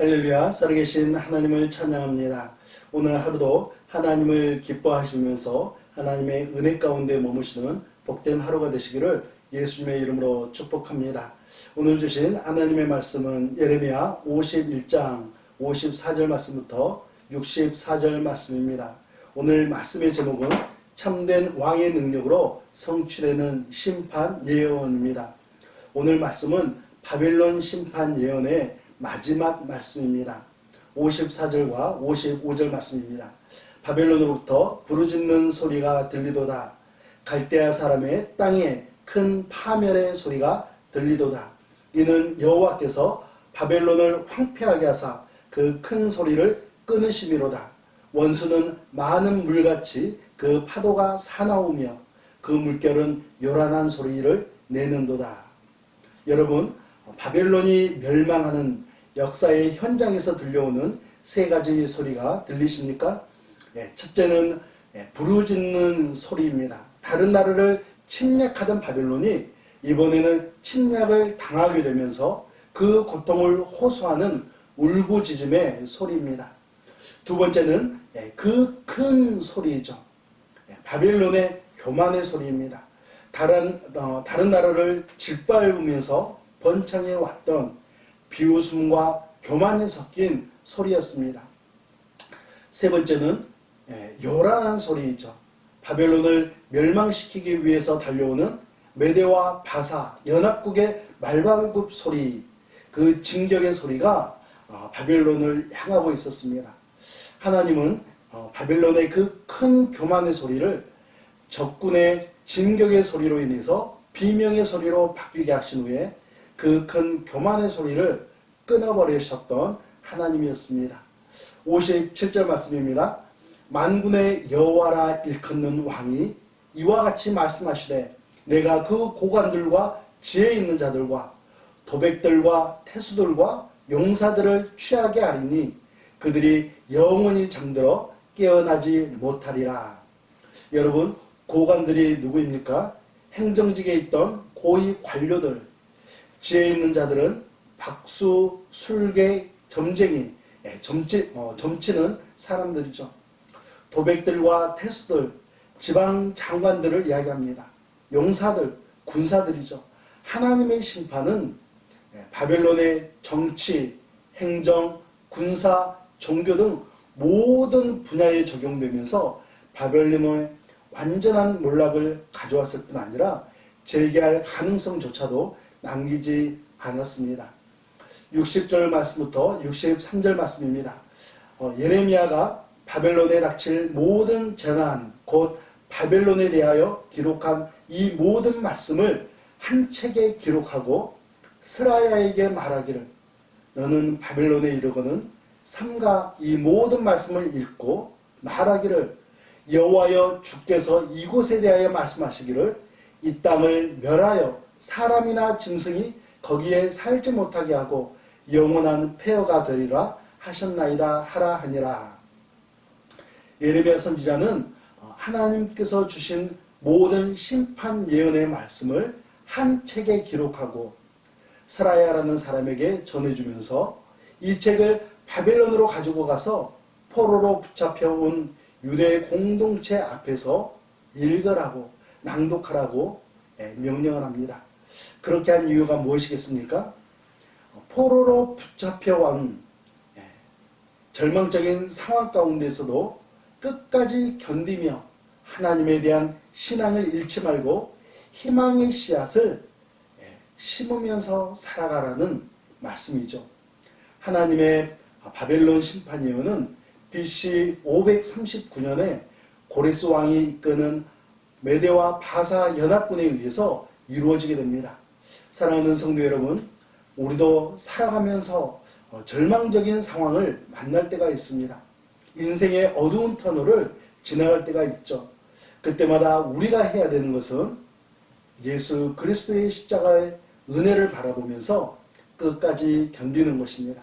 할렐루야, 살아계신 하나님을 찬양합니다. 오늘 하루도 하나님을 기뻐하시면서 하나님의 은혜 가운데 머무시는 복된 하루가 되시기를 예수님의 이름으로 축복합니다. 오늘 주신 하나님의 말씀은 예레미야 51장 54절 말씀부터 64절 말씀입니다. 오늘 말씀의 제목은 참된 왕의 능력으로 성취되는 심판 예언입니다. 오늘 말씀은 바벨론 심판 예언의 마지막 말씀입니다. 54절과 55절 말씀입니다. 바벨론으로부터 부르짖는 소리가 들리도다. 갈대아 사람의 땅에 큰 파멸의 소리가 들리도다. 이는 여호와께서 바벨론을 황폐하게 하사 그 큰 소리를 끊으심이로다. 원수는 많은 물같이 그 파도가 사나우며 그 물결은 요란한 소리를 내는도다. 여러분, 바벨론이 멸망하는 역사의 현장에서 들려오는 세 가지 소리가 들리십니까? 첫째는 부르짖는 소리입니다. 다른 나라를 침략하던 바벨론이 이번에는 침략을 당하게 되면서 그 고통을 호소하는 울부짖음의 소리입니다. 두 번째는 그 큰 소리이죠. 바벨론의 교만의 소리입니다. 다른 나라를 짓밟으면서 번창해 왔던 비웃음과 교만이 섞인 소리였습니다. 세 번째는 요란한 소리이죠. 바벨론을 멸망시키기 위해서 달려오는 메대와 바사 연합국의 말발굽 소리, 그 진격의 소리가 바벨론을 향하고 있었습니다. 하나님은 바벨론의 그 큰 교만의 소리를 적군의 진격의 소리로 인해서 비명의 소리로 바뀌게 하신 후에 그 큰 교만의 소리를 끊어버리셨던 하나님이었습니다. 57절 말씀입니다. 만군의 여호와라 일컫는 왕이 이와 같이 말씀하시되 내가 그 고관들과 지혜 있는 자들과 도백들과 태수들과 용사들을 취하게 하리니 그들이 영원히 잠들어 깨어나지 못하리라. 여러분, 고관들이 누구입니까? 행정직에 있던 고위 관료들, 지혜 있는 자들은 박수, 술개, 점쟁이, 점치는 사람들이죠. 도백들과 태수들, 지방 장관들을 이야기합니다. 용사들, 군사들이죠. 하나님의 심판은 바벨론의 정치, 행정, 군사, 종교 등 모든 분야에 적용되면서 바벨론의 완전한 몰락을 가져왔을 뿐 아니라 재개할 가능성조차도 남기지 않았습니다. 60절 말씀부터 63절 말씀입니다. 예레미야가 바벨론에 닥칠 모든 재난, 곧 바벨론에 대하여 기록한 이 모든 말씀을 한 책에 기록하고 스라야에게 말하기를 너는 바벨론에 이르거든 삼가 이 모든 말씀을 읽고 말하기를 여호와여 주께서 이곳에 대하여 말씀하시기를 이 땅을 멸하여 사람이나 짐승이 거기에 살지 못하게 하고 영원한 폐허가 되리라 하셨나이다 하라 하니라. 예레미야 선지자는 하나님께서 주신 모든 심판 예언의 말씀을 한 책에 기록하고 스라야라는 사람에게 전해주면서 이 책을 바벨론으로 가지고 가서 포로로 붙잡혀온 유대 공동체 앞에서 읽으라고 낭독하라고 명령을 합니다. 그렇게 한 이유가 무엇이겠습니까? 포로로 붙잡혀온 절망적인 상황 가운데서도 끝까지 견디며 하나님에 대한 신앙을 잃지 말고 희망의 씨앗을 심으면서 살아가라는 말씀이죠. 하나님의 바벨론 심판 예언은 BC 539년에 고레스 왕이 이끄는 메대와 바사 연합군에 의해서 이루어지게 됩니다. 사랑하는 성도 여러분, 우리도 살아가면서 절망적인 상황을 만날 때가 있습니다. 인생의 어두운 터널을 지나갈 때가 있죠. 그때마다 우리가 해야 되는 것은 예수 그리스도의 십자가의 은혜를 바라보면서 끝까지 견디는 것입니다.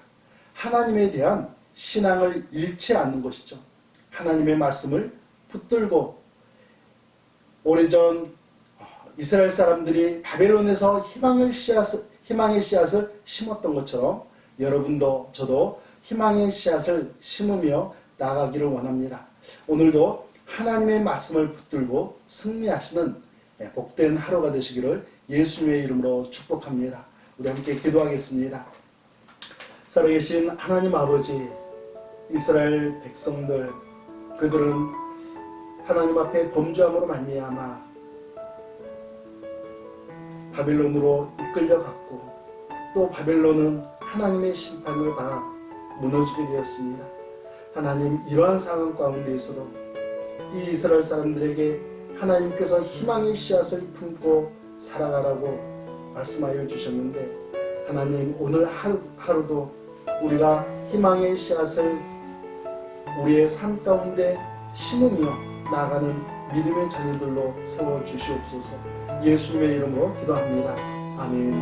하나님에 대한 신앙을 잃지 않는 것이죠. 하나님의 말씀을 붙들고 오래전 이스라엘 사람들이 바벨론에서 희망의 씨앗을 심었던 것처럼 여러분도 저도 희망의 씨앗을 심으며 나가기를 원합니다. 오늘도 하나님의 말씀을 붙들고 승리하시는 복된 하루가 되시기를 예수님의 이름으로 축복합니다. 우리 함께 기도하겠습니다. 살아계신 하나님 아버지, 이스라엘 백성들, 그들은 하나님 앞에 범죄함으로 말미암아 바벨론으로 이끌려갔고, 또 바벨론은 하나님의 심판을 받아 무너지게 되었습니다. 하나님, 이러한 상황 가운데에서도 이 이스라엘 사람들에게 하나님께서 희망의 씨앗을 품고 살아가라고 말씀하여 주셨는데, 하나님, 오늘 하루도 우리가 희망의 씨앗을 우리의 삶 가운데 심으며 나아가는 믿음의 자녀들로 세워주시옵소서. 예수님의 이름으로 기도합니다. 아멘.